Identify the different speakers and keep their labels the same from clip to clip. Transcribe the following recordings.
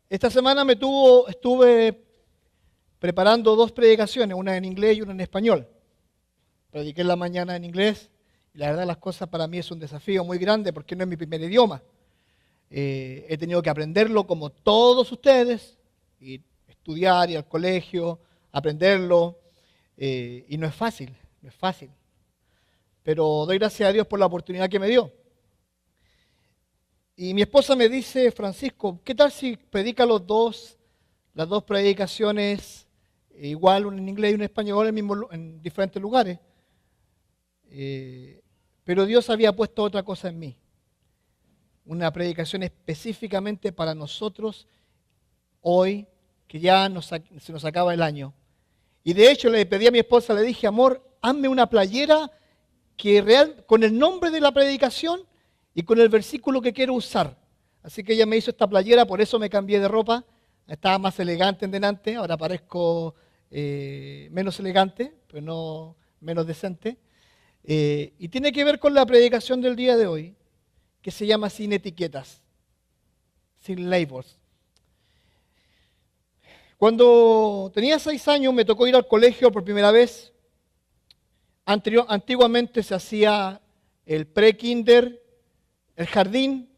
Speaker 1: Esta semana estuve preparando dos predicaciones, una en inglés y una en español. Prediqué en la mañana en inglés y la verdad las cosas para mí es un desafío muy grande porque no es mi primer idioma. He tenido que aprenderlo como todos ustedes, y estudiar, ir al colegio, aprenderlo, y no es fácil, no es fácil. Pero doy gracias a Dios por la oportunidad que me dio. Y mi esposa me dice, Francisco, ¿qué tal si predica las dos predicaciones igual, una en inglés y una en español, en diferentes lugares? Pero Dios había puesto otra cosa en mí, una predicación específicamente para nosotros hoy, que ya se nos acaba el año. Y de hecho le pedí a mi esposa, le dije, amor, hazme una playera con el nombre de la predicación y con el versículo que quiero usar. Así que ella me hizo esta playera, por eso me cambié de ropa. Estaba más elegante en delante, ahora parezco menos elegante, pero no menos decente. Y tiene que ver con la predicación del día de hoy, que se llama Sin etiquetas, sin labels. Cuando tenía 6 años me tocó ir al colegio por primera vez. Antiguamente se hacía el pre-kinder, el jardín,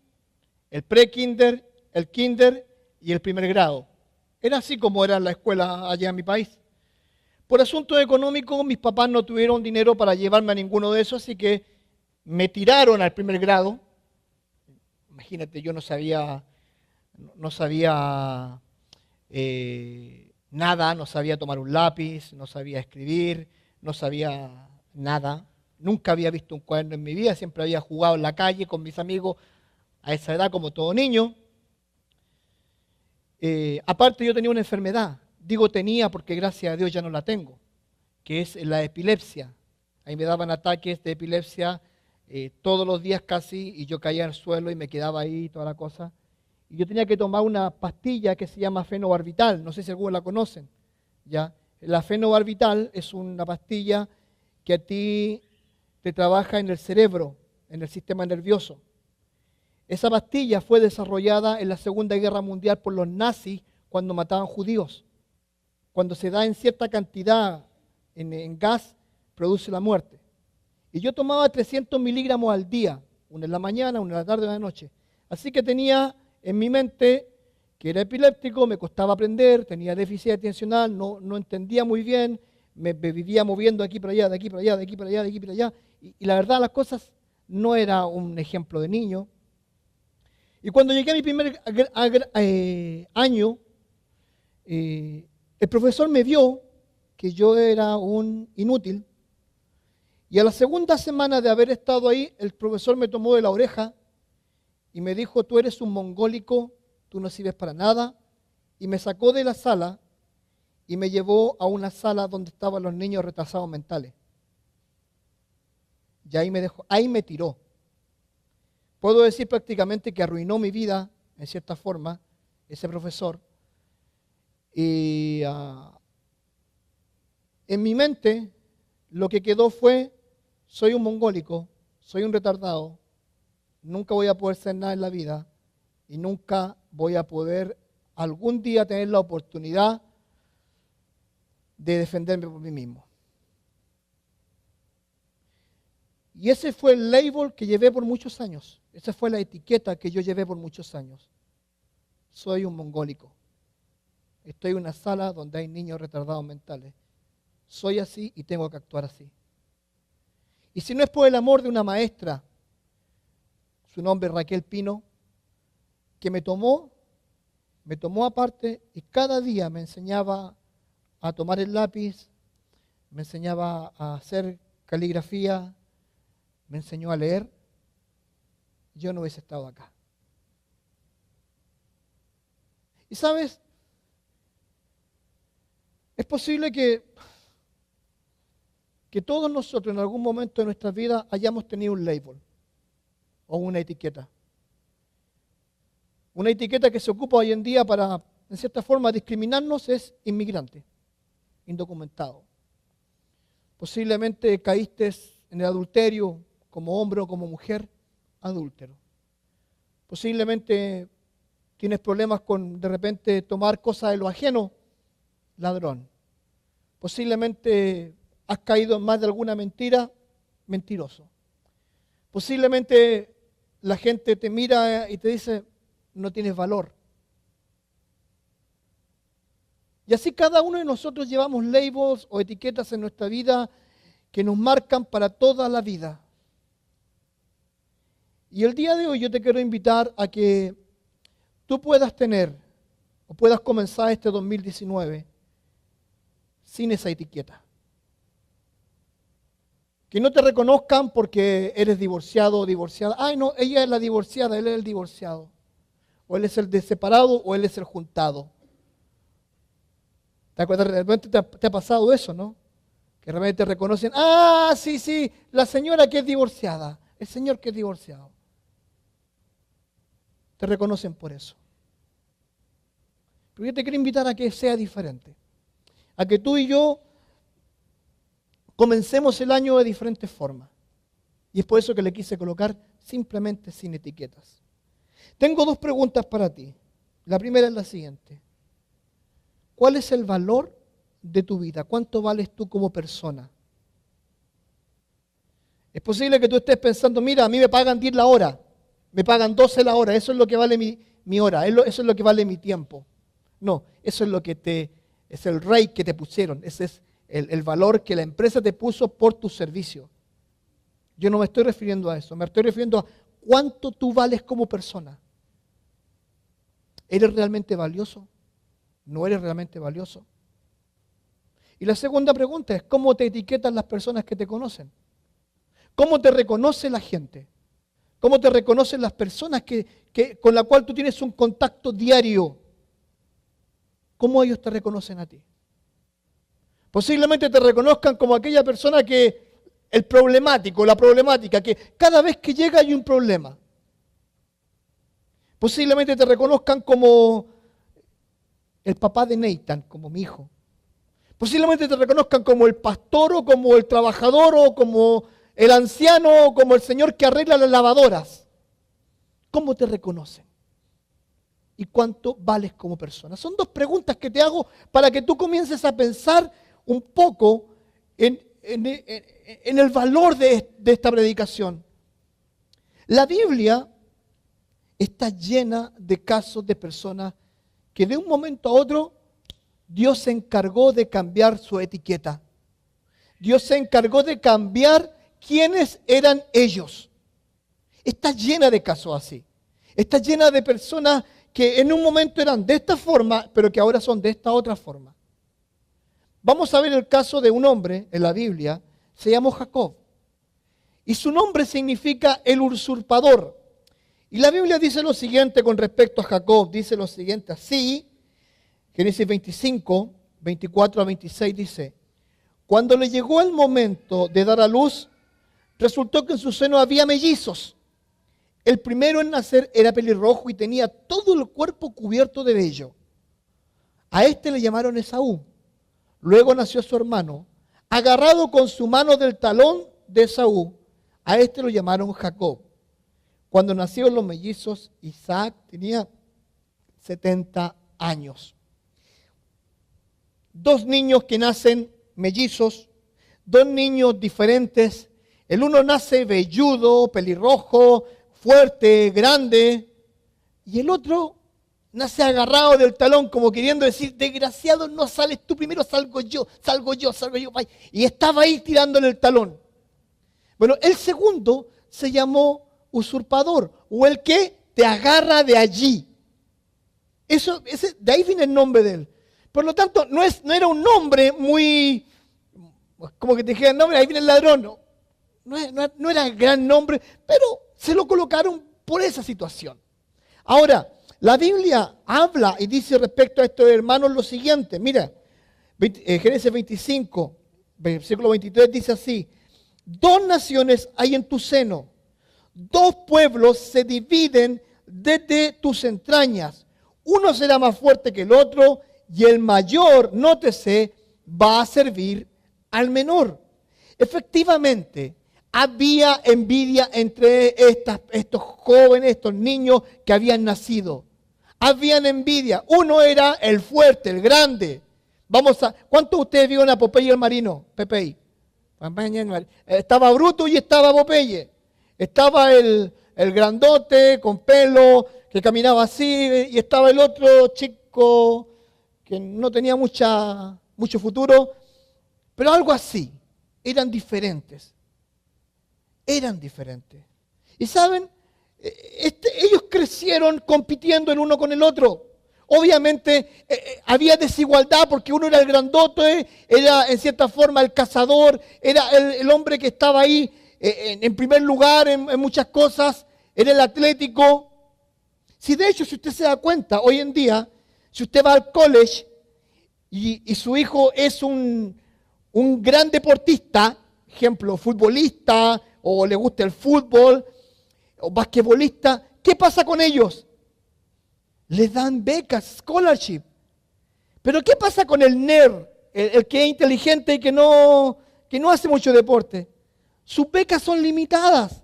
Speaker 1: el pre-kinder, el kinder y el primer grado. Era así como era la escuela allá en mi país. Por asuntos económicos, mis papás no tuvieron dinero para llevarme a ninguno de esos, así que me tiraron al primer grado. Imagínate, yo no sabía nada, no sabía tomar un lápiz, no sabía escribir, no sabía nada. Nunca había visto un cuaderno en mi vida, siempre había jugado en la calle con mis amigos a esa edad como todo niño. Aparte yo tenía una enfermedad, digo tenía porque gracias a Dios ya no la tengo, que es la epilepsia. Ahí me daban ataques de epilepsia todos los días casi y yo caía al suelo y me quedaba ahí toda la cosa. Y yo tenía que tomar una pastilla que se llama fenobarbital, no sé si algunos la conocen, ¿ya? La fenobarbital es una pastilla que a ti te trabaja en el cerebro, en el sistema nervioso. Esa pastilla fue desarrollada en la Segunda Guerra Mundial por los nazis cuando mataban judíos. Cuando se da en cierta cantidad en gas, produce la muerte. Y yo tomaba 300 miligramos al día, una en la mañana, una en la tarde, una en la noche. Así que tenía en mi mente que era epiléptico, me costaba aprender, tenía déficit atencional, no entendía muy bien, me vivía moviendo de aquí para allá, de aquí para allá, de aquí para allá, de aquí para allá. Y la verdad las cosas no era un ejemplo de niño. Y cuando llegué a mi primer año, el profesor me vio que yo era un inútil. Y a la segunda semana de haber estado ahí, el profesor me tomó de la oreja y me dijo, tú eres un mongólico, tú no sirves para nada. Y me sacó de la sala y me llevó a una sala donde estaban los niños retrasados mentales. Y ahí me tiró. Puedo decir prácticamente que arruinó mi vida, en cierta forma, ese profesor. Y en mi mente lo que quedó fue, soy un mongólico, soy un retardado, nunca voy a poder ser nada en la vida y nunca voy a poder algún día tener la oportunidad de defenderme por mí mismo. Y ese fue el label que llevé por muchos años. Esa fue la etiqueta que yo llevé por muchos años. Soy un mongólico. Estoy en una sala donde hay niños retardados mentales. Soy así y tengo que actuar así. Y si no es por el amor de una maestra, su nombre es Raquel Pino, que me tomó aparte y cada día me enseñaba a tomar el lápiz, me enseñaba a hacer caligrafía, me enseñó a leer, yo no hubiese estado acá. Y sabes, es posible que todos nosotros en algún momento de nuestra vida hayamos tenido un label o una etiqueta. Una etiqueta que se ocupa hoy en día para en cierta forma, discriminarnos es inmigrante, indocumentado. Posiblemente caíste en el adulterio como hombre o como mujer, adúltero. Posiblemente tienes problemas con de repente tomar cosas de lo ajeno, ladrón. Posiblemente has caído en más de alguna mentira, mentiroso. Posiblemente la gente te mira y te dice, no tienes valor. Y así cada uno de nosotros llevamos labels o etiquetas en nuestra vida que nos marcan para toda la vida. Y el día de hoy yo te quiero invitar a que tú puedas tener o puedas comenzar este 2019 sin esa etiqueta. Que no te reconozcan porque eres divorciado o divorciada. Ay, no, ella es la divorciada, él es el divorciado. O él es el separado o él es el juntado. ¿Te acuerdas? De repente te ha pasado eso, ¿no? Que de repente te reconocen, ah, sí, la señora que es divorciada, el señor que es divorciado. Te reconocen por eso. Pero yo te quiero invitar a que sea diferente. A que tú y yo comencemos el año de diferentes formas. Y es por eso que le quise colocar simplemente sin etiquetas. Tengo dos preguntas para ti. La primera es la siguiente. ¿Cuál es el valor de tu vida? ¿Cuánto vales tú como persona? Es posible que tú estés pensando, mira, a mí me pagan 10 la hora, me pagan 12 la hora, eso es lo que vale mi hora, eso es lo que vale mi tiempo. No, eso es lo que es el rate que te pusieron, ese es el valor que la empresa te puso por tu servicio. Yo no me estoy refiriendo a eso, me estoy refiriendo a cuánto tú vales como persona. ¿Eres realmente valioso? ¿No eres realmente valioso? Y la segunda pregunta es, ¿cómo te etiquetan las personas que te conocen? ¿Cómo te reconoce la gente? ¿Cómo te reconocen las personas con las cuales tú tienes un contacto diario? ¿Cómo ellos te reconocen a ti? Posiblemente te reconozcan como aquella persona el problemático, la problemática, que cada vez que llega hay un problema. Posiblemente te reconozcan como el papá de Nathan, como mi hijo. Posiblemente te reconozcan como el pastor o como el trabajador o como el anciano o como el señor que arregla las lavadoras. ¿Cómo te reconocen? ¿Y cuánto vales como persona? Son dos preguntas que te hago para que tú comiences a pensar un poco en el valor de esta predicación. La Biblia está llena de casos de personas que de un momento a otro Dios se encargó de cambiar su etiqueta. Dios se encargó de cambiar quiénes eran ellos. Está llena de casos así. Está llena de personas que en un momento eran de esta forma, pero que ahora son de esta otra forma. Vamos a ver el caso de un hombre en la Biblia, se llamó Jacob. Y su nombre significa el usurpador. Y la Biblia dice lo siguiente con respecto a Jacob, dice lo siguiente así, Génesis 25, 24 a 26 dice, cuando le llegó el momento de dar a luz, resultó que en su seno había mellizos. El primero en nacer era pelirrojo y tenía todo el cuerpo cubierto de vello. A este le llamaron Esaú. Luego nació su hermano, agarrado con su mano del talón de Esaú. A este lo llamaron Jacob. Cuando nacieron los mellizos, Isaac tenía 70 años. Dos niños que nacen mellizos, dos niños diferentes. El uno nace velludo, pelirrojo, fuerte, grande. Y el otro nace agarrado del talón como queriendo decir, desgraciado, no sales tú primero, salgo yo. Y estaba ahí tirándole el talón. Bueno, el segundo se llamó usurpador, o el que te agarra de allí. De ahí viene el nombre de él. Por lo tanto, no era un nombre muy, como que te dijeran, nombre, ahí viene el ladrón. No era gran nombre, pero se lo colocaron por esa situación. Ahora, la Biblia habla y dice respecto a estos hermanos lo siguiente. Mira, Génesis 25, versículo 23 dice así, dos naciones hay en tu seno, dos pueblos se dividen desde tus entrañas. uno será más fuerte que el otro y el mayor, nótese, va a servir al menor. Efectivamente, había envidia entre estos jóvenes, estos niños que habían nacido. Habían envidia. Uno era el fuerte, el grande. ¿Cuántos de ustedes vieron a Popeye el Marino? Popeye. Estaba Bruto y estaba Popeye. Estaba el grandote con pelo que caminaba así y estaba el otro chico que no tenía mucho futuro, pero algo así. Eran diferentes. Eran diferentes. Y saben, ellos crecieron compitiendo el uno con el otro. Obviamente había desigualdad porque uno era el grandote, era en cierta forma el cazador, era el hombre que estaba ahí en primer lugar en muchas cosas, era el atlético. Si de hecho, si usted se da cuenta, hoy en día, si usted va al college y su hijo es un gran deportista, ejemplo, futbolista, o le gusta el fútbol, o basquetbolista, ¿qué pasa con ellos? Les dan becas, scholarship. Pero ¿qué pasa con el nerd, el que es inteligente y que no hace mucho deporte? Sus becas son limitadas,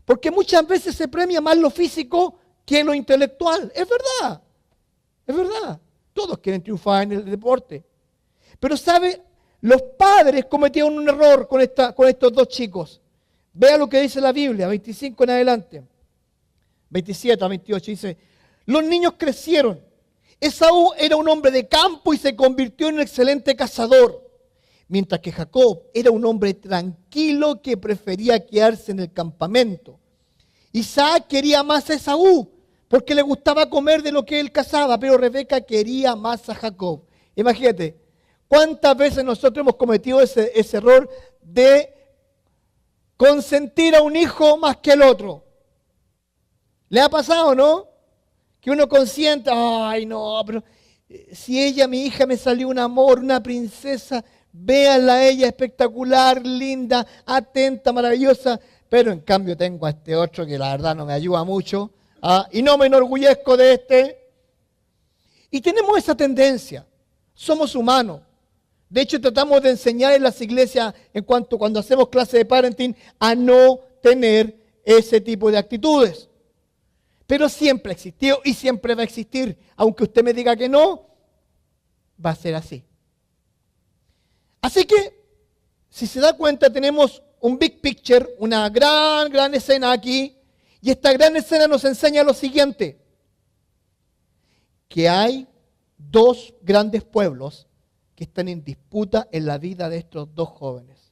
Speaker 1: porque muchas veces se premia más lo físico que lo intelectual. Es verdad, es verdad. Todos quieren triunfar en el deporte. Pero ¿sabe? Los padres cometieron un error con estos dos chicos. Vea lo que dice la Biblia, 25 en adelante. 27 a 28 dice, los niños crecieron. Esaú era un hombre de campo y se convirtió en un excelente cazador, mientras que Jacob era un hombre tranquilo que prefería quedarse en el campamento. Isaac quería más a Esaú porque le gustaba comer de lo que él cazaba, pero Rebeca quería más a Jacob. Imagínate, ¿cuántas veces nosotros hemos cometido ese error de consentir a un hijo más que el otro? ¿Le ha pasado, no? Que uno consiente, ay no, pero si ella, mi hija, me salió un amor, una princesa, véanla a ella, espectacular, linda, atenta, maravillosa, pero en cambio tengo a este otro que la verdad no me ayuda mucho, y no me enorgullezco de este. Y tenemos esa tendencia, somos humanos. De hecho, tratamos de enseñar en las iglesias, cuando hacemos clase de parenting, a no tener ese tipo de actitudes. Pero siempre ha existido y siempre va a existir. Aunque usted me diga que no, va a ser así. Así que, si se da cuenta, tenemos un big picture, una gran escena aquí. Y esta gran escena nos enseña lo siguiente. Que hay dos grandes pueblos que están en disputa en la vida de estos dos jóvenes.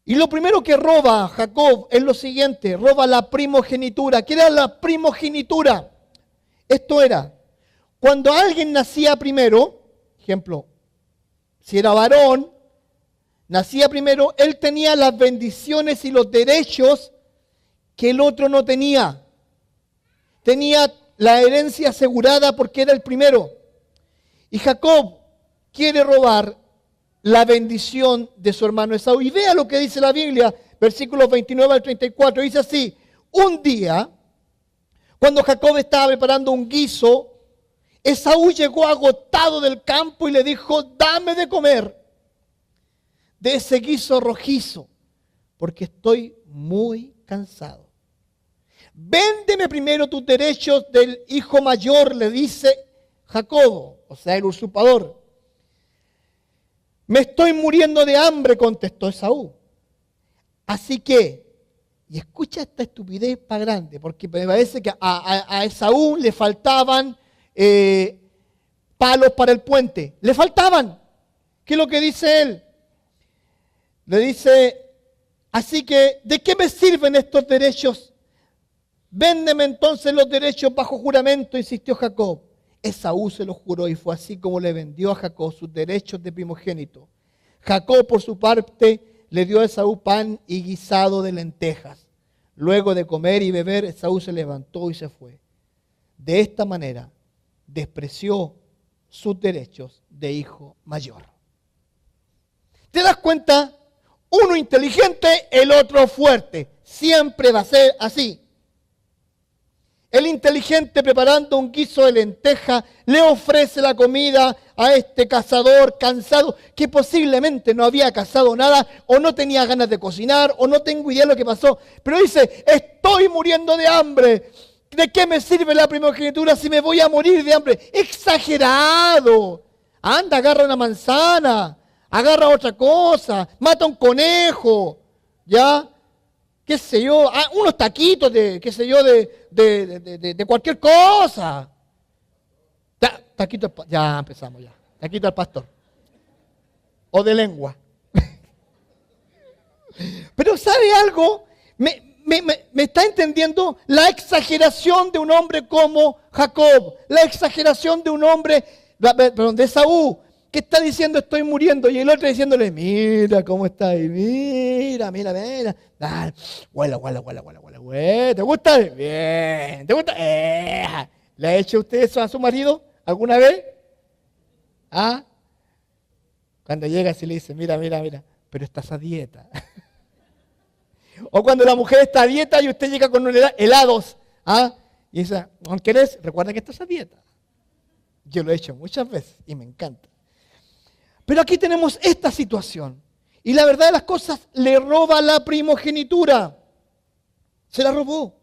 Speaker 1: Y lo primero que roba Jacob es lo siguiente, roba la primogenitura. ¿Qué era la primogenitura? Esto era, cuando alguien nacía primero, ejemplo, si era varón, nacía primero, él tenía las bendiciones y los derechos que el otro no tenía. Tenía la herencia asegurada porque era el primero. Y Jacob quiere robar la bendición de su hermano Esaú. Y vea lo que dice la Biblia, versículos 29 al 34. Dice así, un día, cuando Jacob estaba preparando un guiso, Esaú llegó agotado del campo y le dijo, dame de comer de ese guiso rojizo, porque estoy muy cansado. Véndeme primero tus derechos del hijo mayor, le dice Jacob, o sea, el usurpador. Me estoy muriendo de hambre, contestó Esaú. Así que, y escucha esta estupidez para grande, porque me parece que a Esaú le faltaban palos para el puente. Le faltaban. ¿Qué es lo que dice él? Le dice, así que, ¿de qué me sirven estos derechos? Véndeme entonces los derechos bajo juramento, insistió Jacob. Esaú se lo juró y fue así como le vendió a Jacob sus derechos de primogénito. Jacob, por su parte, le dio a Esaú pan y guisado de lentejas. Luego de comer y beber, Esaú se levantó y se fue. De esta manera, despreció sus derechos de hijo mayor. ¿Te das cuenta? Uno inteligente, el otro fuerte. Siempre va a ser así. el inteligente preparando un guiso de lenteja, le ofrece la comida a este cazador cansado que posiblemente no había cazado nada o no tenía ganas de cocinar o no tengo idea de lo que pasó. Pero dice, estoy muriendo de hambre. ¿De qué me sirve la primogenitura si me voy a morir de hambre? Exagerado. Anda, agarra una manzana, agarra otra cosa, mata un conejo, ¿ya? Qué sé yo, unos taquitos de, qué sé yo, de cualquier cosa. Taquito, ya empezamos ya. Taquito al pastor. O de lengua. Pero ¿sabe algo? Me está entendiendo la exageración de un hombre como Jacob, la exageración de un hombre, perdón, de Esaú, que está diciendo estoy muriendo y el otro diciéndole mira cómo está ahí, mira. Dale, huela, ¿te gusta? Bien, ¿te gusta? ¿Le ha hecho usted eso a su marido alguna vez? ¿Ah? Cuando llega y le dice mira, pero estás a dieta. O cuando la mujer está a dieta y usted llega con helados, y dice, ¿no querés? Recuerda que estás a dieta. Yo lo he hecho muchas veces y me encanta. Pero aquí tenemos esta situación. Y la verdad de las cosas, le roba la primogenitura. Se la robó.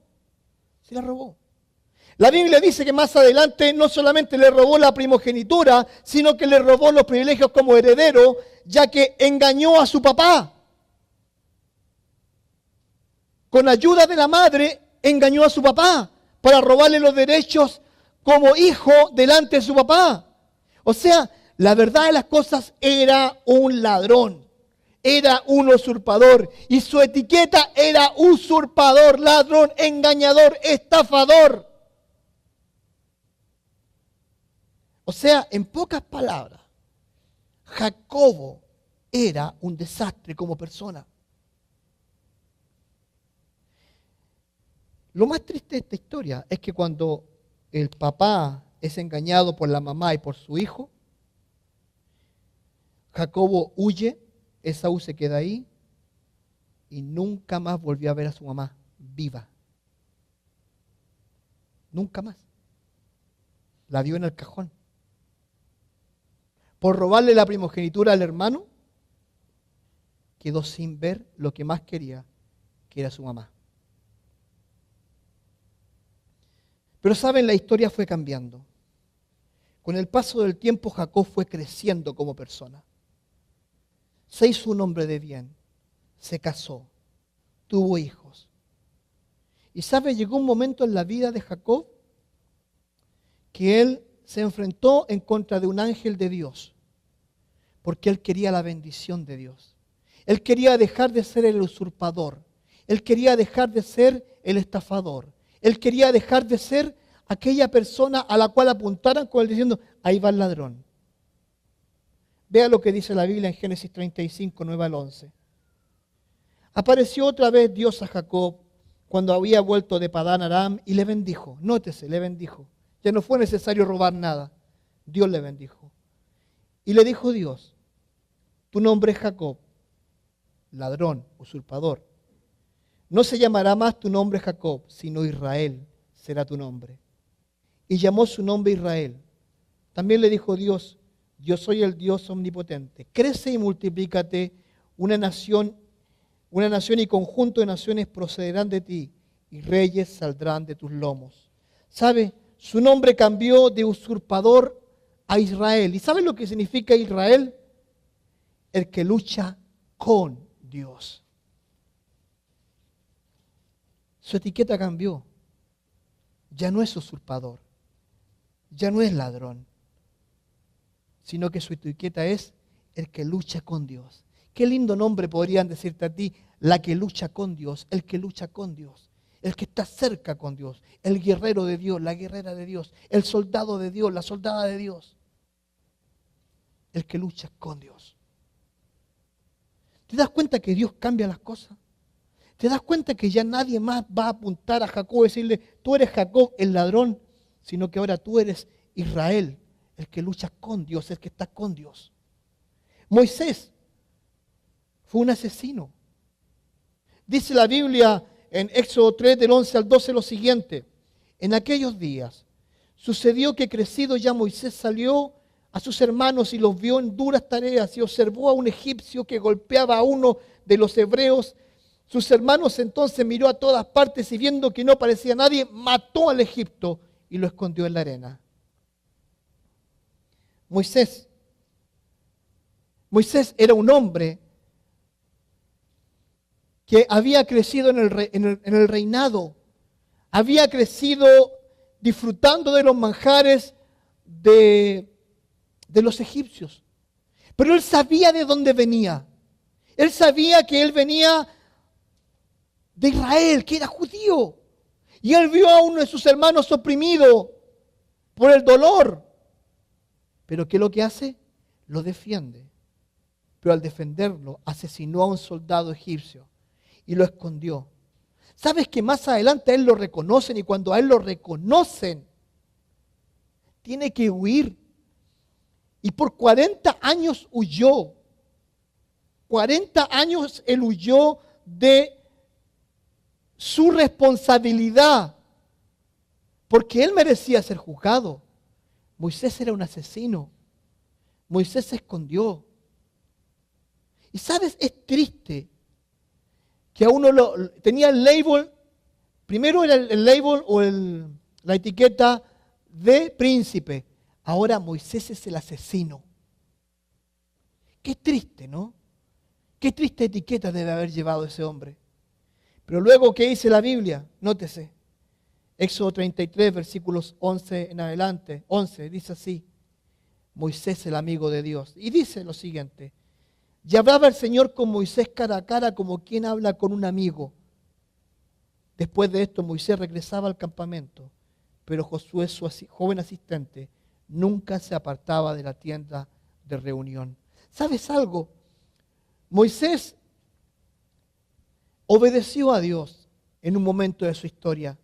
Speaker 1: La Biblia dice que más adelante no solamente le robó la primogenitura, sino que le robó los privilegios como heredero, ya que engañó a su papá. Con ayuda de la madre, engañó a su papá para robarle los derechos como hijo delante de su papá. O sea, la verdad de las cosas, era un ladrón, era un usurpador y su etiqueta era usurpador, ladrón, engañador, estafador. O sea, en pocas palabras, Jacobo era un desastre como persona. Lo más triste de esta historia es que cuando el papá es engañado por la mamá y por su hijo, Jacobo huye, Esaú se queda ahí y nunca más volvió a ver a su mamá viva. Nunca más. La vio en el cajón. Por robarle la primogenitura al hermano, quedó sin ver lo que más quería, que era su mamá. Pero saben, la historia fue cambiando. Con el paso del tiempo, Jacob fue creciendo como persona. Se hizo un hombre de bien, se casó, tuvo hijos. Y sabe, llegó un momento en la vida de Jacob que él se enfrentó en contra de un ángel de Dios, porque él quería la bendición de Dios. Él quería dejar de ser el usurpador, él quería dejar de ser el estafador, él quería dejar de ser aquella persona a la cual apuntaran con él diciendo, ahí va el ladrón. Vea lo que dice la Biblia en Génesis 35, 9 al 11. Apareció otra vez Dios a Jacob cuando había vuelto de Padán Aram y le bendijo. Nótese, le bendijo. Ya no fue necesario robar nada. Dios le bendijo. Y le dijo Dios, tu nombre es Jacob, ladrón, usurpador. No se llamará más tu nombre Jacob, sino Israel será tu nombre. Y llamó su nombre Israel. También le dijo Dios, yo soy el Dios omnipotente. Crece y multiplícate, una nación y conjunto de naciones procederán de ti, y reyes saldrán de tus lomos. ¿Sabe? Su nombre cambió de usurpador a Israel. ¿Y sabe lo que significa Israel? El que lucha con Dios. Su etiqueta cambió. Ya no es usurpador, ya no es ladrón, sino que su etiqueta es el que lucha con Dios. Qué lindo nombre podrían decirte a ti, la que lucha con Dios, el que lucha con Dios, el que está cerca con Dios, el guerrero de Dios, la guerrera de Dios, el soldado de Dios, la soldada de Dios, el que lucha con Dios. ¿Te das cuenta que Dios cambia las cosas? ¿Te das cuenta que ya nadie más va a apuntar a Jacob y decirle, tú eres Jacob el ladrón, sino que ahora tú eres Israel, el que lucha con Dios, el que está con Dios? Moisés fue un asesino. Dice la Biblia en Éxodo 3, del 11 al 12, lo siguiente. En aquellos días sucedió que crecido ya Moisés salió a sus hermanos y los vio en duras tareas y observó a un egipcio que golpeaba a uno de los hebreos. Sus hermanos entonces miró a todas partes y viendo que no parecía nadie, mató al egipto y lo escondió en la arena. Moisés era un hombre que había crecido en el reinado, había crecido disfrutando de los manjares de los egipcios. Pero él sabía de dónde venía. Él sabía que él venía de Israel, que era judío. Y él vio a uno de sus hermanos oprimido por el dolor. Pero ¿qué es lo que hace? Lo defiende. Pero al defenderlo, asesinó a un soldado egipcio y lo escondió. ¿Sabes que más adelante a él lo reconocen? Y cuando a él lo reconocen, tiene que huir. Y por 40 años huyó. 40 años él huyó de su responsabilidad. Porque él merecía ser juzgado. Moisés era un asesino. Moisés se escondió. Y sabes, es triste que a uno tenía el label, primero era el label o la etiqueta de príncipe. Ahora Moisés es el asesino. Qué triste, ¿no? Qué triste etiqueta debe haber llevado ese hombre. Pero luego, ¿qué dice la Biblia? Nótese. Éxodo 33, versículos 11 en adelante. 11, dice así. Moisés el amigo de Dios. Y dice lo siguiente. Y hablaba el Señor con Moisés cara a cara como quien habla con un amigo. Después de esto Moisés regresaba al campamento, pero Josué, su joven asistente, nunca se apartaba de la tienda de reunión. ¿Sabes algo? Moisés obedeció a Dios en un momento de su historia.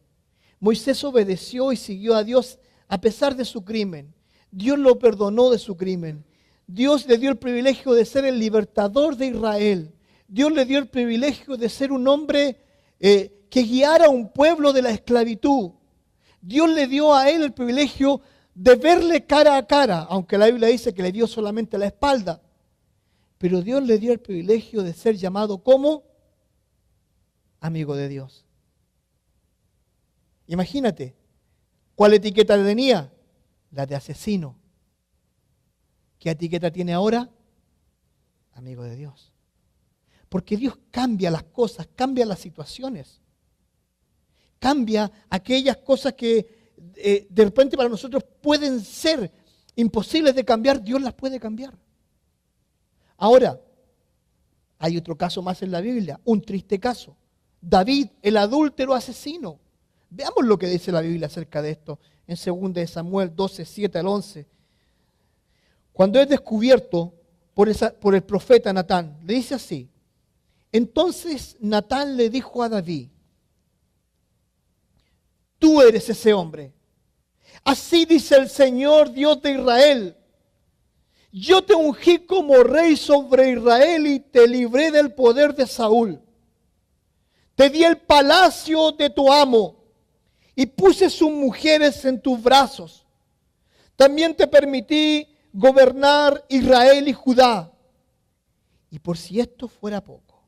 Speaker 1: Moisés obedeció y siguió a Dios a pesar de su crimen. Dios lo perdonó de su crimen. Dios le dio el privilegio de ser el libertador de Israel. Dios le dio el privilegio de ser un hombre que guiara a un pueblo de la esclavitud. Dios le dio a él el privilegio de verle cara a cara, aunque la Biblia dice que le dio solamente la espalda. Pero Dios le dio el privilegio de ser llamado como amigo de Dios. Imagínate, ¿cuál etiqueta le tenía? La de asesino. ¿Qué etiqueta tiene ahora? Amigo de Dios. Porque Dios cambia las cosas, cambia las situaciones. Cambia aquellas cosas que de repente para nosotros pueden ser imposibles de cambiar, Dios las puede cambiar. Ahora, hay otro caso más en la Biblia, un triste caso. David, el adúltero asesino. Veamos lo que dice la Biblia acerca de esto en 2 Samuel 12, 7 al 11. Cuando es descubierto por el profeta Natán, le dice así. Entonces Natán le dijo a David, tú eres ese hombre. Así dice el Señor Dios de Israel. Yo te ungí como rey sobre Israel y te libré del poder de Saúl. Te di el palacio de tu amo y puse sus mujeres en tus brazos. También te permití gobernar Israel y Judá. Y por si esto fuera poco,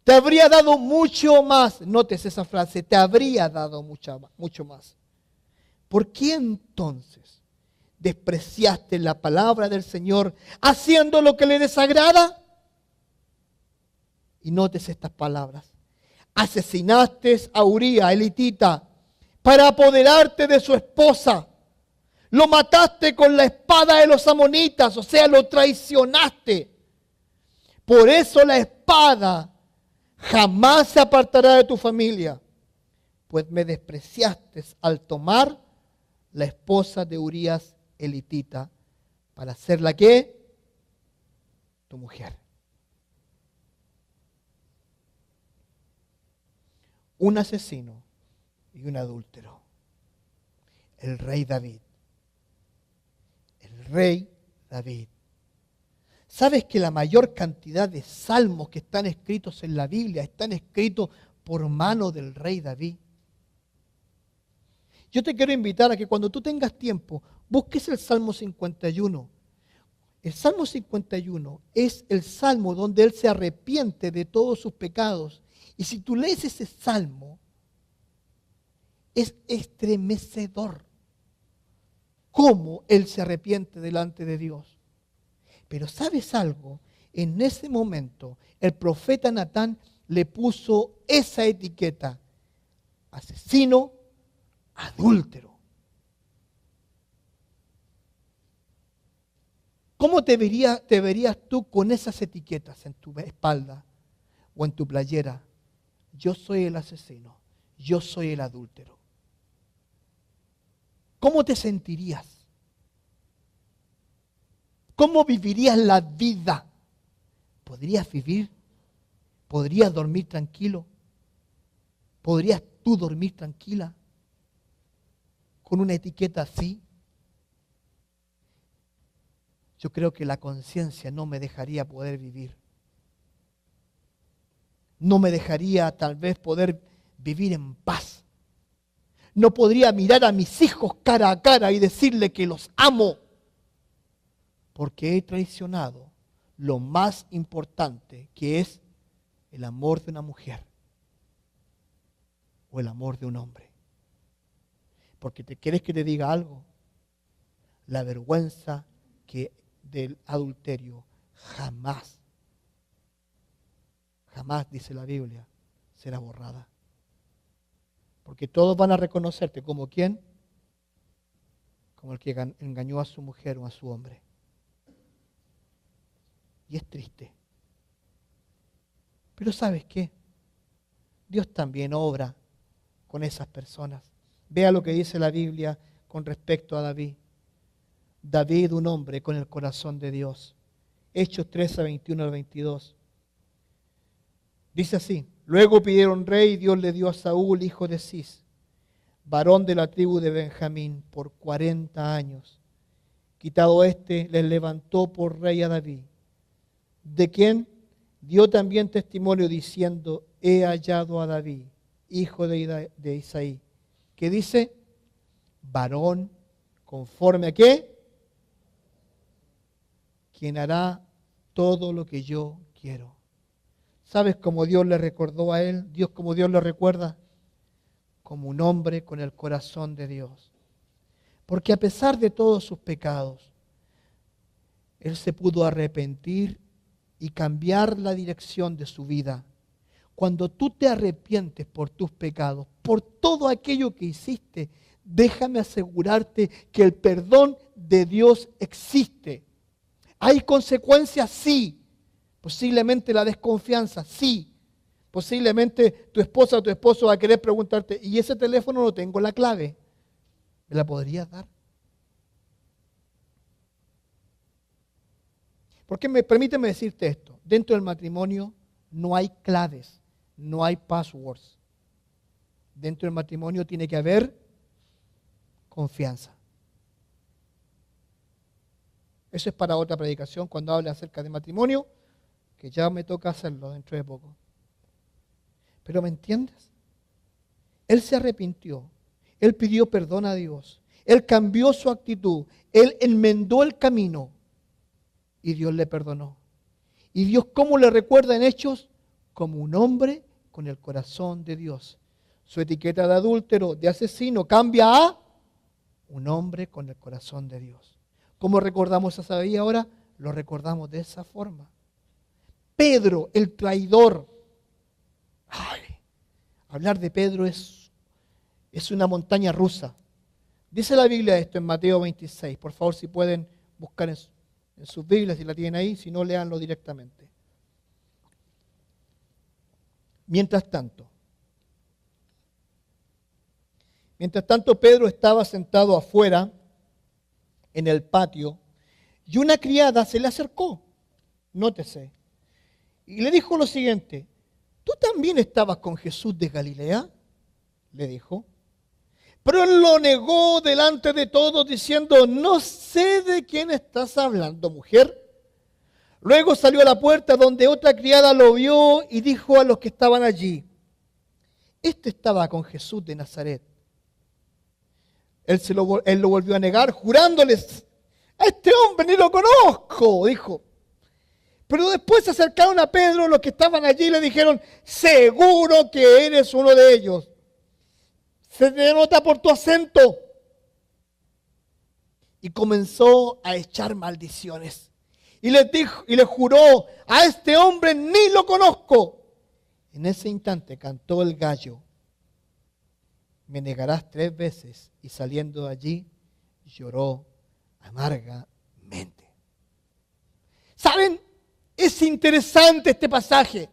Speaker 1: te habría dado mucho más. Notes esa frase, te habría dado mucho más. ¿Por qué entonces despreciaste la palabra del Señor haciendo lo que le desagrada? Y notes estas palabras. Asesinaste a Uría, el hitita, para apoderarte de su esposa. Lo mataste con la espada de los amonitas, o sea, lo traicionaste. Por eso la espada jamás se apartará de tu familia, pues me despreciaste al tomar la esposa de Urías el hitita para hacerla ¿qué? Tu mujer. Un asesino y un adúltero. El rey David. El rey David. ¿Sabes que la mayor cantidad de salmos que están escritos en la Biblia están escritos por mano del rey David? Yo te quiero invitar a que cuando tú tengas tiempo, busques el Salmo 51. El Salmo 51 es el salmo donde él se arrepiente de todos sus pecados. Y si tú lees ese salmo, es estremecedor cómo él se arrepiente delante de Dios. Pero ¿sabes algo? En ese momento el profeta Natán le puso esa etiqueta: asesino, adúltero. ¿Cómo te verías tú con esas etiquetas en tu espalda o en tu playera? Yo soy el asesino, yo soy el adúltero. ¿Cómo te sentirías? ¿Cómo vivirías la vida? ¿Podrías vivir? ¿Podrías dormir tranquilo? ¿Podrías tú dormir tranquila con una etiqueta así? Yo creo que la conciencia no me dejaría poder vivir. No me dejaría tal vez poder vivir en paz. No podría mirar a mis hijos cara a cara y decirle que los amo, porque he traicionado lo más importante, que es el amor de una mujer o el amor de un hombre. Porque ¿quieres que te diga algo? La vergüenza del adulterio jamás, dice la Biblia, será borrada. Porque todos van a reconocerte como ¿quién? Como el que engañó a su mujer o a su hombre. Y es triste. Pero ¿sabes qué? Dios también obra con esas personas. Vea lo que dice la Biblia con respecto a David. David, un hombre con el corazón de Dios. Hechos 13, 21 al 22. Dice así: luego pidieron rey y Dios le dio a Saúl, hijo de Cis, varón de la tribu de Benjamín, por 40 años. Quitado les levantó por rey a David, de quien dio también testimonio diciendo: he hallado a David, hijo de Isaí, que dice: varón conforme a ¿qué? Quien hará todo lo que yo quiero. ¿Sabes cómo Dios le recordó a él? Como Dios le recuerda, como un hombre con el corazón de Dios. Porque a pesar de todos sus pecados, él se pudo arrepentir y cambiar la dirección de su vida. Cuando tú te arrepientes por tus pecados, por todo aquello que hiciste, déjame asegurarte que el perdón de Dios existe. ¿Hay consecuencias? Sí. Posiblemente la desconfianza, sí. Posiblemente tu esposa o tu esposo va a querer preguntarte: ¿y ese teléfono no tengo la clave? ¿Me la podrías dar? Porque permíteme decirte esto: dentro del matrimonio no hay claves, no hay passwords. Dentro del matrimonio tiene que haber confianza. Eso es para otra predicación, cuando hable acerca de matrimonio, que ya me toca hacerlo dentro de poco. Pero ¿me entiendes? Él se arrepintió, él pidió perdón a Dios, él cambió su actitud, él enmendó el camino y Dios le perdonó. Y Dios, ¿cómo le recuerda en Hechos? Como un hombre con el corazón de Dios. Su etiqueta de adúltero, de asesino, cambia a un hombre con el corazón de Dios. ¿Cómo recordamos a David ahora? Lo recordamos de esa forma. Pedro, el traidor. Ay, hablar de Pedro es una montaña rusa. Dice la Biblia esto en Mateo 26. Por favor, si pueden buscar en sus Biblias, si la tienen ahí, si no, léanlo directamente. Mientras tanto, Pedro estaba sentado afuera en el patio y una criada se le acercó, nótese, y le dijo lo siguiente: ¿tú también estabas con Jesús de Galilea? Le dijo. Pero él lo negó delante de todos diciendo: no sé de quién estás hablando, mujer. Luego salió a la puerta donde otra criada lo vio y dijo a los que estaban allí: este estaba con Jesús de Nazaret. Él lo volvió a negar, jurándoles: a este hombre ni lo conozco, dijo. Pero después se acercaron a Pedro los que estaban allí y le dijeron: seguro que eres uno de ellos. Se te nota por tu acento. Y comenzó a echar maldiciones. Y les dijo, y les juró: a este hombre ni lo conozco. En ese instante cantó el gallo: me negarás 3 veces. Y saliendo de allí, lloró amargamente. ¿Saben? Es interesante este pasaje.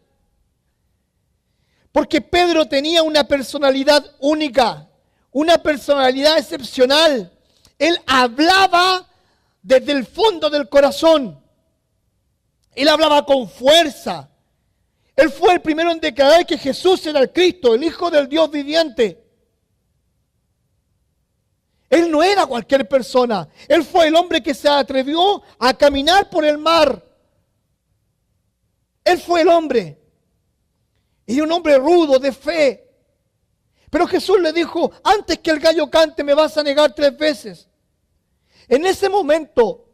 Speaker 1: Porque Pedro tenía una personalidad única, una personalidad excepcional. Él hablaba desde el fondo del corazón. Él hablaba con fuerza. Él fue el primero en declarar que Jesús era el Cristo, el Hijo del Dios viviente. Él no era cualquier persona. Él fue el hombre que se atrevió a caminar por el mar. Él fue el hombre. Y un hombre rudo, de fe. Pero Jesús le dijo: antes que el gallo cante me vas a negar 3 veces. En ese momento,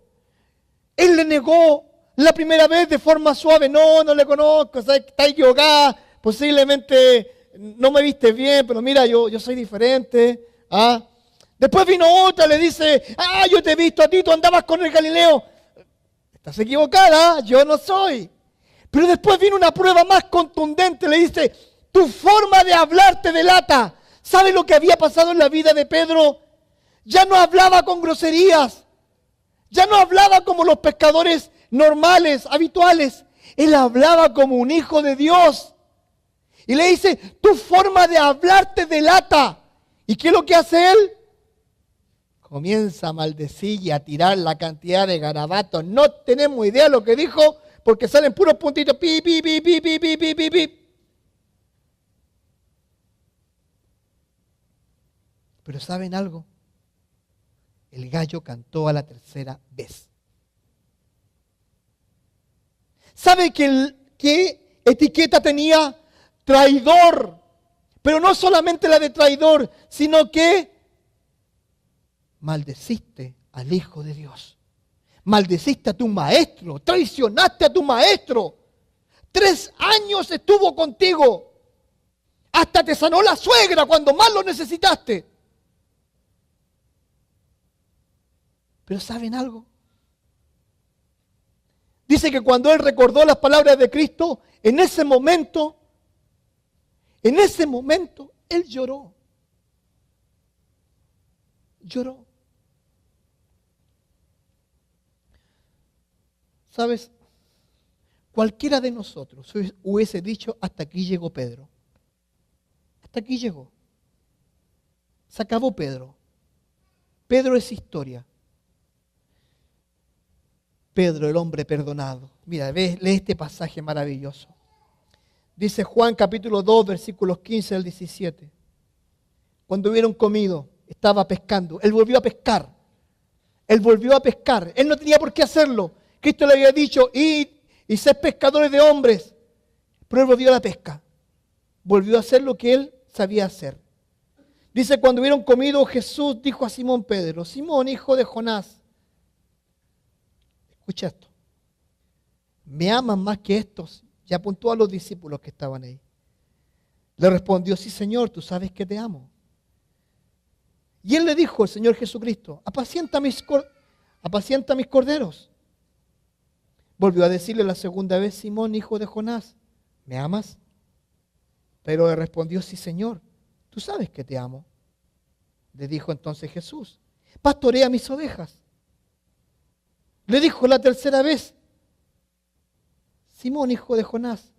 Speaker 1: él le negó la primera vez de forma suave: no le conozco, está equivocada, posiblemente no me viste bien, pero mira, yo soy diferente. Después vino otra, le dice: yo te he visto a ti, tú andabas con el Galileo. Estás equivocada, yo no soy. Pero después vino una prueba más contundente, le dice: tu forma de hablar te delata. ¿Sabe lo que había pasado en la vida de Pedro? Ya no hablaba con groserías, ya no hablaba como los pescadores normales, habituales. Él hablaba como un hijo de Dios. Y le dice: tu forma de hablar te delata. ¿Y qué es lo que hace él? Comienza a maldecir y a tirar la cantidad de garabatos. No tenemos idea de lo que dijo, porque salen puros puntitos. Pi, pi, pi, pi, pi, pi, pi, pi, pi. Pero ¿saben algo? El gallo cantó a la 3ª vez. ¿Sabe qué etiqueta tenía? Traidor. Pero no solamente la de traidor, sino que maldeciste al Hijo de Dios. Maldeciste a tu maestro. Traicionaste a tu maestro. 3 años estuvo contigo. Hasta te sanó la suegra cuando más lo necesitaste. Pero ¿saben algo? Dice que cuando él recordó las palabras de Cristo, en ese momento, él lloró. Lloró. ¿Sabes? Cualquiera de nosotros hubiese dicho: hasta aquí llegó Pedro. Hasta aquí llegó. Se acabó Pedro. Pedro es historia. Pedro, el hombre perdonado. Mira, lee este pasaje maravilloso. Dice Juan capítulo 2, versículos 15 al 17. Cuando hubieron comido, estaba pescando. Él volvió a pescar. Él volvió a pescar. Él no tenía por qué hacerlo. Cristo le había dicho: id y sed pescadores de hombres. Pero él volvió a la pesca. Volvió a hacer lo que él sabía hacer. Dice: cuando hubieron comido, Jesús dijo a Simón Pedro: Simón, hijo de Jonás, escucha esto, ¿me aman más que estos? Y apuntó a los discípulos que estaban ahí. Le respondió: sí, Señor, tú sabes que te amo. Y él le dijo, el Señor Jesucristo: apacienta mis corderos. Volvió a decirle la segunda vez: Simón, hijo de Jonás, ¿me amas? Pero le respondió: sí, Señor, tú sabes que te amo. Le dijo entonces Jesús: pastorea mis ovejas. Le dijo la 3ª vez: Simón, hijo de Jonás,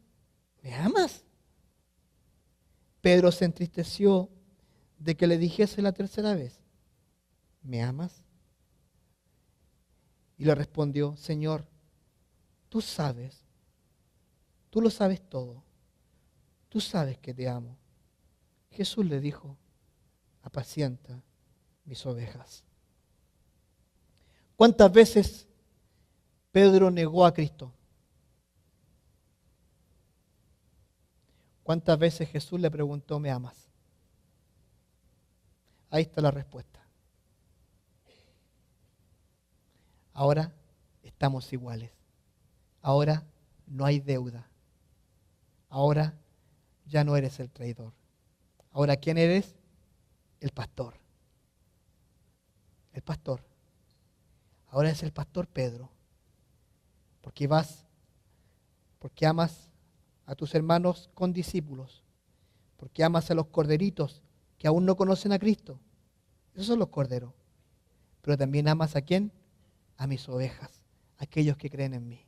Speaker 1: ¿me amas? Pedro se entristeció de que le dijese la 3ª vez: ¿me amas? Y le respondió: Señor, tú sabes, tú lo sabes todo, tú sabes que te amo. Jesús le dijo: apacienta mis ovejas. ¿Cuántas veces Pedro negó a Cristo? ¿Cuántas veces Jesús le preguntó: ¿me amas? Ahí está la respuesta. ahora estamos iguales. Ahora no hay deuda. Ahora ya no eres el traidor. Ahora, ¿quién eres? El pastor. El pastor. Ahora es el pastor Pedro. Porque amas a tus hermanos con discípulos. Porque amas a los corderitos que aún no conocen a Cristo. Esos son los corderos. Pero también amas ¿a quién? A mis ovejas, aquellos que creen en mí.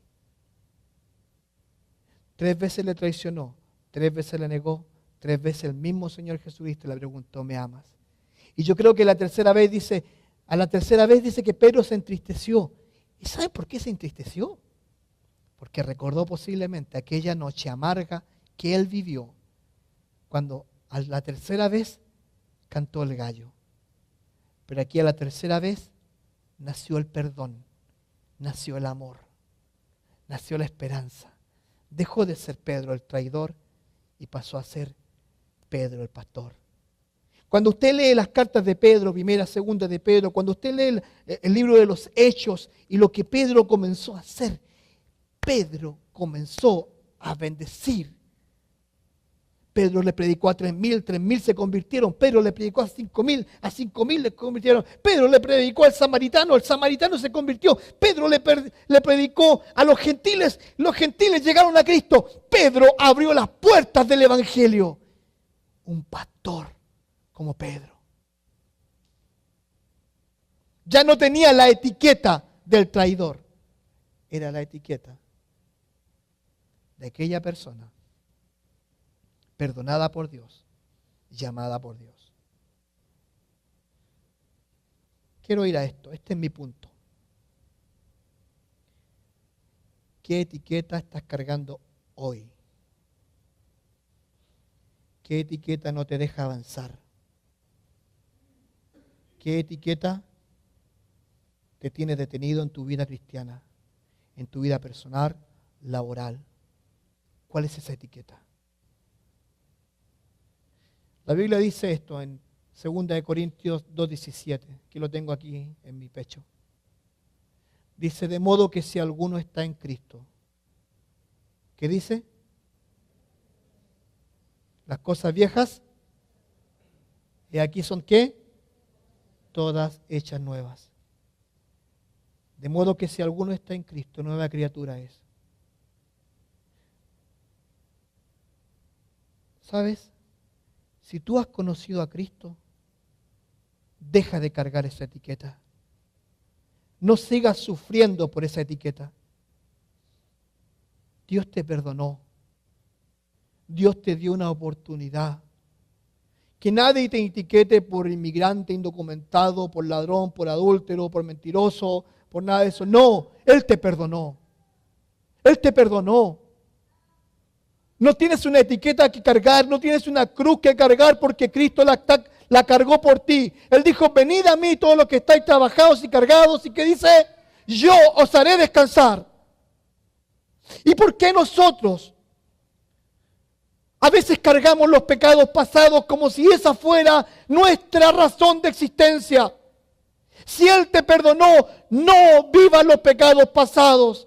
Speaker 1: 3 veces le traicionó, 3 veces le negó, 3 veces el mismo Señor Jesucristo le preguntó, ¿me amas? Y yo creo que a la tercera vez dice que Pedro se entristeció. ¿Y saben por qué se entristeció? Porque recordó posiblemente aquella noche amarga que él vivió cuando a la tercera vez cantó el gallo. Pero aquí a la tercera vez nació el perdón, nació el amor, nació la esperanza. Dejó de ser Pedro el traidor y pasó a ser Pedro el pastor. Cuando usted lee las cartas de Pedro, primera, segunda de Pedro, cuando usted lee el libro de los Hechos y lo que Pedro comenzó a hacer, Pedro comenzó a bendecir. Pedro le predicó a 3,000 se convirtieron. Pedro le predicó a 5,000 le convirtieron. Pedro le predicó al samaritano, el samaritano se convirtió. Pedro le predicó a los gentiles llegaron a Cristo. Pedro abrió las puertas del evangelio. Un pastor como Pedro. Ya no tenía la etiqueta del traidor. Era la etiqueta de aquella persona perdonada por Dios, llamada por Dios. Quiero ir a esto, este es mi punto. ¿Qué etiqueta estás cargando hoy? ¿Qué etiqueta no te deja avanzar? ¿Qué etiqueta te tiene detenido en tu vida cristiana, en tu vida personal, laboral? ¿Cuál es esa etiqueta? La Biblia dice esto en 2 Corintios 2:17, que lo tengo aquí en mi pecho. Dice, de modo que si alguno está en Cristo, ¿qué dice? Las cosas viejas, y aquí son ¿qué? Todas hechas nuevas. De modo que si alguno está en Cristo, nueva criatura es. ¿Sabes? Si tú has conocido a Cristo, deja de cargar esa etiqueta. No sigas sufriendo por esa etiqueta. Dios te perdonó. Dios te dio una oportunidad. Que nadie te etiquete por inmigrante, indocumentado, por ladrón, por adúltero, por mentiroso, por nada de eso. No, Él te perdonó. Él te perdonó. No tienes una etiqueta que cargar, no tienes una cruz que cargar porque Cristo la cargó por ti. Él dijo, venid a mí todos los que estáis trabajados y cargados, y que dice, yo os haré descansar. ¿Y por qué nosotros a veces cargamos los pecados pasados como si esa fuera nuestra razón de existencia? Si Él te perdonó, no vivas los pecados pasados.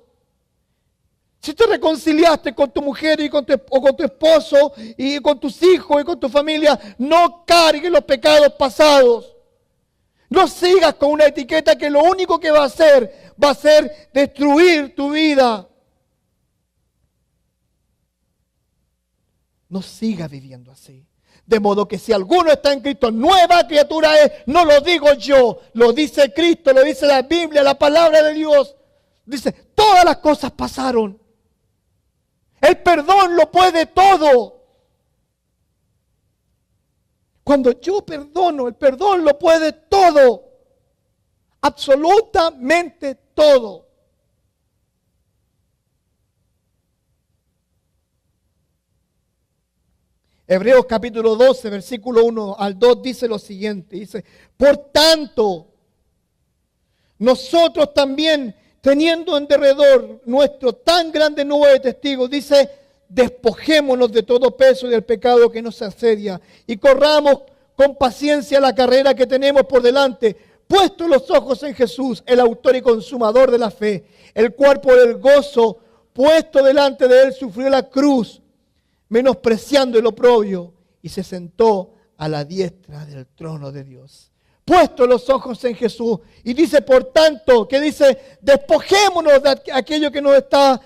Speaker 1: Si te reconciliaste con tu mujer o con tu esposo y con tus hijos y con tu familia, no cargues los pecados pasados. No sigas con una etiqueta que lo único que va a hacer destruir tu vida. No sigas viviendo así. De modo que si alguno está en Cristo, nueva criatura es. No lo digo yo, lo dice Cristo, lo dice la Biblia, la palabra de Dios. Dice, todas las cosas pasaron. El perdón lo puede todo. Cuando yo perdono, el perdón lo puede todo. Absolutamente todo. Hebreos capítulo 12, versículo 1 al 2 dice lo siguiente. Dice, por tanto, nosotros también, teniendo en derredor nuestro tan grande nube de testigos, dice, despojémonos de todo peso y del pecado que nos asedia y corramos con paciencia la carrera que tenemos por delante, puesto los ojos en Jesús, el autor y consumador de la fe, el cual por el gozo puesto delante de él sufrió la cruz, menospreciando el oprobio, y se sentó a la diestra del trono de Dios. Puesto los ojos en Jesús. Y dice, por tanto, que dice, despojémonos de aquello que nos está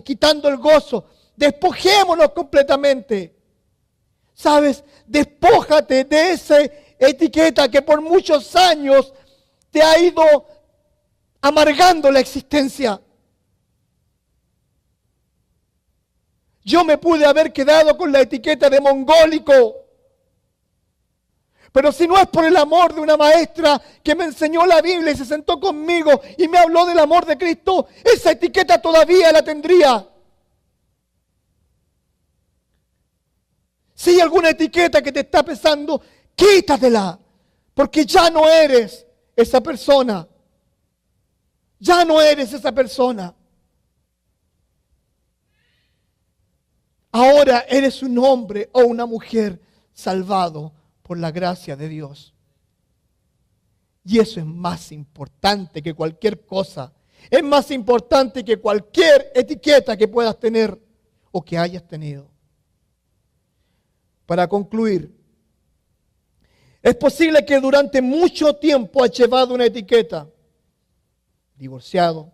Speaker 1: quitando el gozo. Despojémonos completamente. ¿Sabes? Despójate de esa etiqueta que por muchos años te ha ido amargando la existencia. Yo me pude haber quedado con la etiqueta de mongólico. Pero si no es por el amor de una maestra que me enseñó la Biblia y se sentó conmigo y me habló del amor de Cristo, esa etiqueta todavía la tendría. Si hay alguna etiqueta que te está pesando, quítatela, porque ya no eres esa persona. Ya no eres esa persona. Ahora eres un hombre o una mujer salvado por la gracia de Dios. Y eso es más importante que cualquier cosa. Es más importante que cualquier etiqueta que puedas tener o que hayas tenido. Para concluir, es posible que durante mucho tiempo has llevado una etiqueta. Divorciado,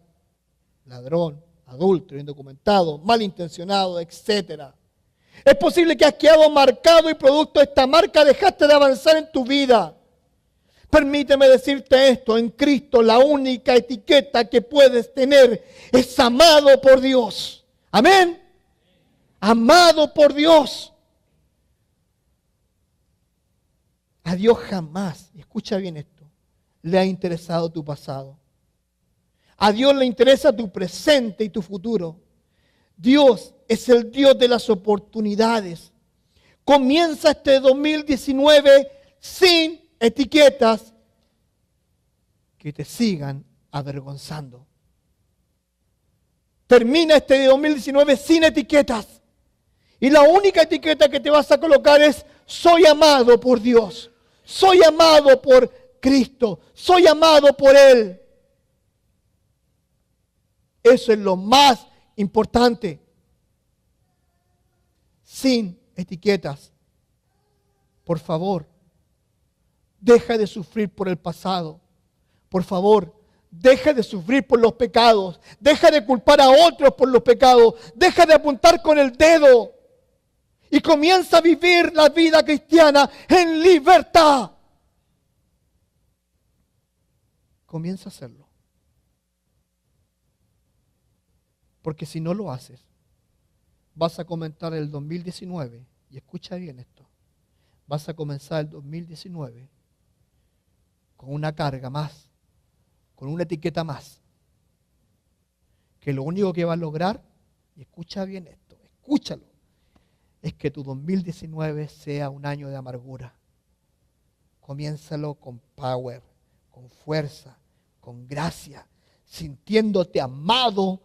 Speaker 1: ladrón, adúltero, indocumentado, malintencionado, etc. Es posible que has quedado marcado y producto de esta marca dejaste de avanzar en tu vida. Permíteme decirte esto, en Cristo la única etiqueta que puedes tener es amado por Dios. Amén. Amado por Dios. A Dios jamás, y escucha bien esto, le ha interesado tu pasado. A Dios le interesa tu presente y tu futuro. Dios es el Dios de las oportunidades. Comienza este 2019 sin etiquetas que te sigan avergonzando. Termina este 2019 sin etiquetas. Y la única etiqueta que te vas a colocar es: soy amado por Dios. Soy amado por Cristo. Soy amado por Él. Eso es lo más importante. Sin etiquetas. Por favor, deja de sufrir por el pasado. Por favor, deja de sufrir por los pecados. Deja de culpar a otros por los pecados. Deja de apuntar con el dedo. Y comienza a vivir la vida cristiana en libertad. Comienza a hacerlo. Porque si no lo haces, vas a comenzar el 2019, y escucha bien esto, vas a comenzar el 2019 con una carga más, con una etiqueta más, que lo único que va a lograr, y escucha bien esto, escúchalo, es que tu 2019 sea un año de amargura. Comiénzalo con power, con fuerza, con gracia, sintiéndote amado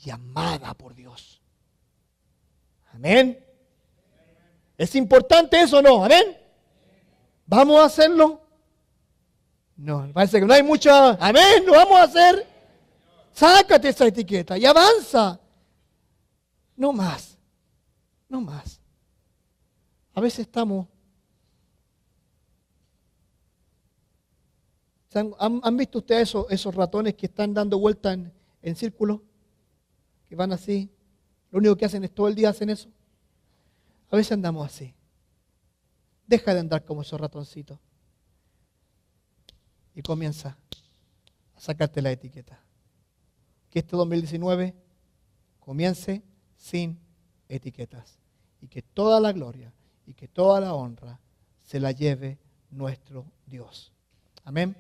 Speaker 1: y amada por Dios. Amén. ¿Es importante eso o no? Amén. ¿Vamos a hacerlo? No, parece que no hay mucha. Amén, lo vamos a hacer. Sácate esa etiqueta y avanza. No más. No más. A veces estamos. ¿Han visto ustedes esos ratones que están dando vuelta en círculo? Que van así. Lo único que hacen es todo el día hacen eso. A veces andamos así. Deja de andar como esos ratoncitos. Y comienza a sacarte la etiqueta. Que este 2019 comience sin etiquetas. Y que toda la gloria y que toda la honra se la lleve nuestro Dios. Amén.